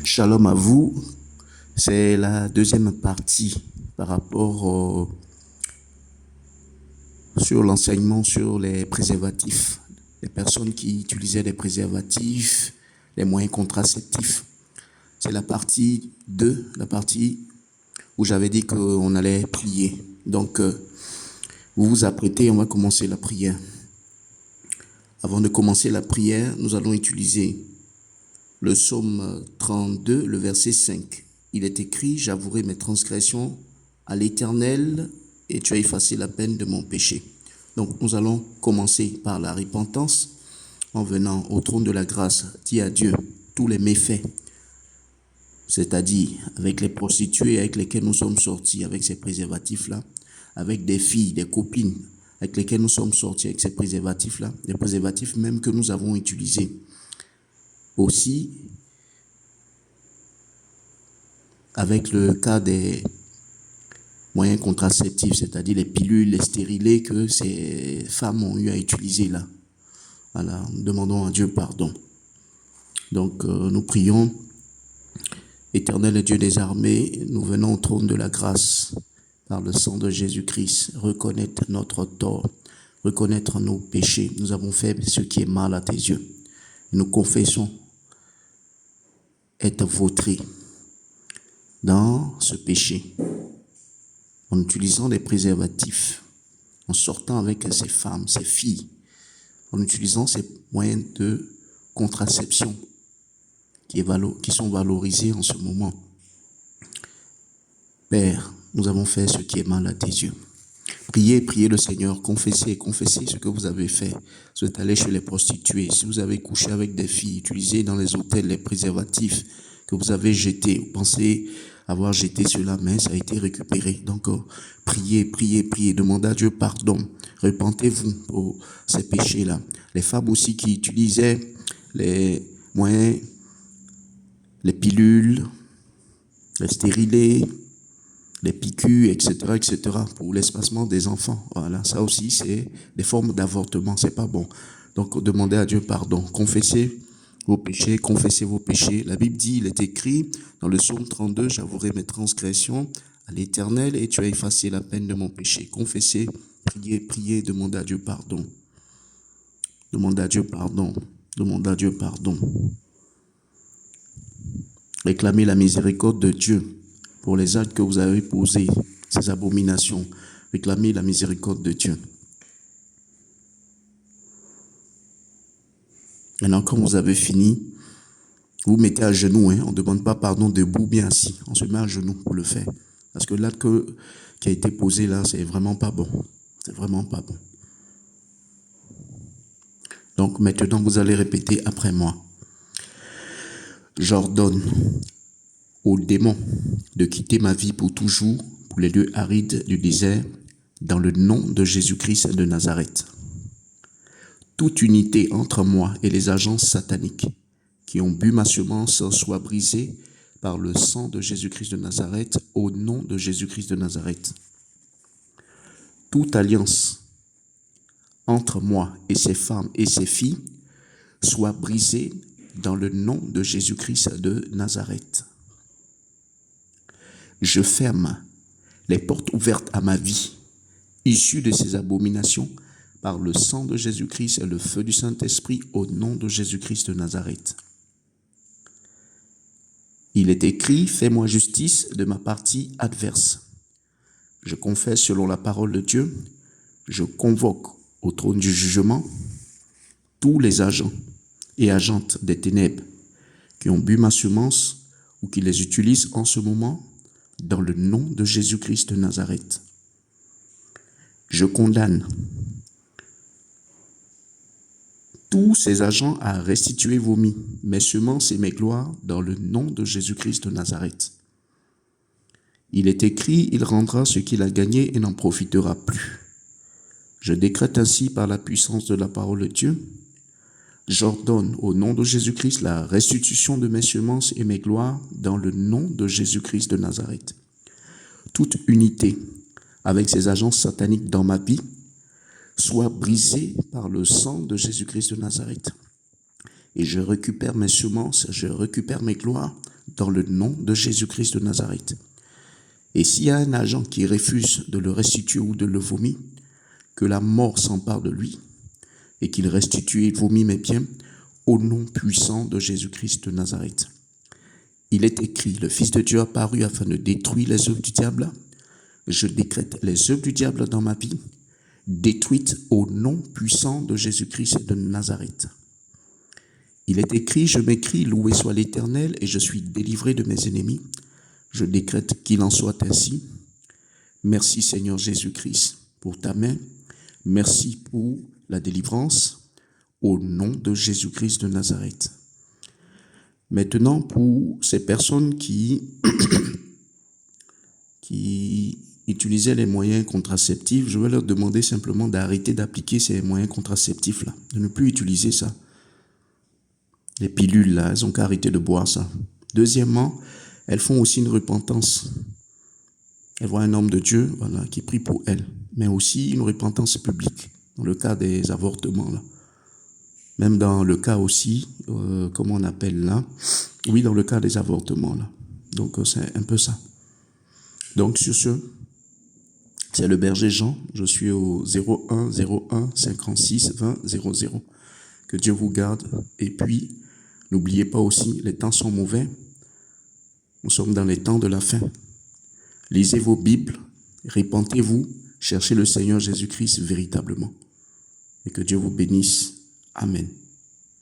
Shalom à vous. C'est la deuxième partie par rapport sur l'enseignement sur les préservatifs. Les personnes qui utilisaient les préservatifs, les moyens contraceptifs. C'est la partie 2, la partie où j'avais dit qu'on allait prier. Donc, vous vous apprêtez, on va commencer la prière. Avant de commencer la prière, nous allons utiliser le psaume 32, le verset 5. Il est écrit, j'avouerai mes transgressions à l'Éternel et tu as effacé la peine de mon péché. Donc nous allons commencer par la repentance en venant au trône de la grâce, dire à Dieu tous les méfaits, c'est-à-dire avec les prostituées avec lesquelles nous sommes sortis, avec ces préservatifs-là, avec des filles, des copines avec lesquelles nous sommes sortis avec ces préservatifs-là, des préservatifs même que nous avons utilisés. Aussi, avec le cas des moyens contraceptifs, c'est-à-dire les pilules, les stérilés que ces femmes ont eu à utiliser là. Voilà, demandons à Dieu pardon. Donc, nous prions. Éternel Dieu des armées, nous venons au trône de la grâce par le sang de Jésus-Christ, reconnaître notre tort, reconnaître nos péchés. Nous avons fait ce qui est mal à tes yeux. Nous confessons être vautrés dans ce péché, en utilisant des préservatifs, en sortant avec ces femmes, ces filles, en utilisant ces moyens de contraception qui sont valorisés en ce moment. Père, nous avons fait ce qui est mal à tes yeux. Priez le Seigneur, confessez ce que vous avez fait. Si vous êtes allé chez les prostituées, si vous avez couché avec des filles, utilisé dans les hôtels les préservatifs que vous avez jetés, vous pensez avoir jeté cela, mais ça a été récupéré. Donc, priez, demandez à Dieu pardon. Repentez-vous pour ces péchés-là. Les femmes aussi qui utilisaient les moyens, les pilules, les stérilés, les piqûres, etc., pour l'espacement des enfants. Voilà, ça aussi, c'est des formes d'avortement, c'est pas bon. Donc, demandez à Dieu pardon. Confessez vos péchés. La Bible dit, il est écrit dans le psaume 32, j'avouerai mes transgressions à l'Éternel et tu as effacé la peine de mon péché. Confessez, priez, demandez à Dieu pardon. Demandez à Dieu pardon. Réclamez la miséricorde de Dieu pour les actes que vous avez posés, ces abominations. Réclamez la miséricorde de Dieu. Maintenant, quand vous avez fini, vous mettez à genoux. On ne demande pas pardon debout, bien assis. On se met à genoux pour le faire. Parce que l'acte qui a été posé là, c'est vraiment pas bon. C'est vraiment pas bon. Donc maintenant, vous allez répéter après moi. J'ordonne aux démons de quitter ma vie pour toujours, pour les lieux arides du désert, dans le nom de Jésus-Christ de Nazareth. Toute unité entre moi et les agences sataniques qui ont bu ma semence soit brisée par le sang de Jésus-Christ de Nazareth, au nom de Jésus-Christ de Nazareth. Toute alliance entre moi et ces femmes et ces filles soit brisée dans le nom de Jésus-Christ de Nazareth. Je ferme les portes ouvertes à ma vie, issues de ces abominations, par le sang de Jésus-Christ et le feu du Saint-Esprit, au nom de Jésus-Christ de Nazareth. Il est écrit, fais-moi justice de ma partie adverse. Je confesse selon la parole de Dieu, je convoque au trône du jugement tous les agents et agentes des ténèbres qui ont bu ma semence ou qui les utilisent en ce moment, dans le nom de Jésus-Christ de Nazareth. Je condamne tous ces agents à restituer mes semences et mes gloires dans le nom de Jésus-Christ de Nazareth. Il est écrit, il rendra ce qu'il a gagné et n'en profitera plus. Je décrète ainsi par la puissance de la parole de Dieu, j'ordonne au nom de Jésus-Christ la restitution de mes semences et mes gloires dans le nom de Jésus-Christ de Nazareth. Toute unité avec ces agents sataniques dans ma vie soit brisée par le sang de Jésus-Christ de Nazareth. Et je récupère mes semences, je récupère mes gloires dans le nom de Jésus-Christ de Nazareth. Et s'il y a un agent qui refuse de le restituer ou de le vomir, que la mort s'empare de lui et qu'il restitue et vomit mes biens au nom puissant de Jésus-Christ de Nazareth. Il est écrit, le Fils de Dieu a paru afin de détruire les œuvres du diable. Je décrète les œuvres du diable dans ma vie, détruites au nom puissant de Jésus-Christ de Nazareth. Il est écrit, je m'écris, loué soit l'Éternel, et je suis délivré de mes ennemis. Je décrète qu'il en soit ainsi. Merci Seigneur Jésus-Christ pour ta main. Merci pour la délivrance au nom de Jésus-Christ de Nazareth. Maintenant, pour ces personnes qui utilisaient les moyens contraceptifs, je vais leur demander simplement d'arrêter d'appliquer ces moyens contraceptifs-là, de ne plus utiliser ça. Les pilules, là, elles ont qu'à arrêter de boire ça. Deuxièmement, elles font aussi une repentance. Elles voient un homme de Dieu, voilà, qui prie pour elles, mais aussi une repentance publique, dans le cas des avortements, là. Même dans le cas aussi, comment on appelle là? Oui, dans le cas des avortements, là. Donc, c'est un peu ça. Donc, sur ce, c'est le berger Jean. Je suis au 01 01 56 20 00. Que Dieu vous garde. Et puis, n'oubliez pas aussi, les temps sont mauvais. Nous sommes dans les temps de la fin. Lisez vos Bibles, répentez-vous, cherchez le Seigneur Jésus-Christ véritablement. Et que Dieu vous bénisse. Amen.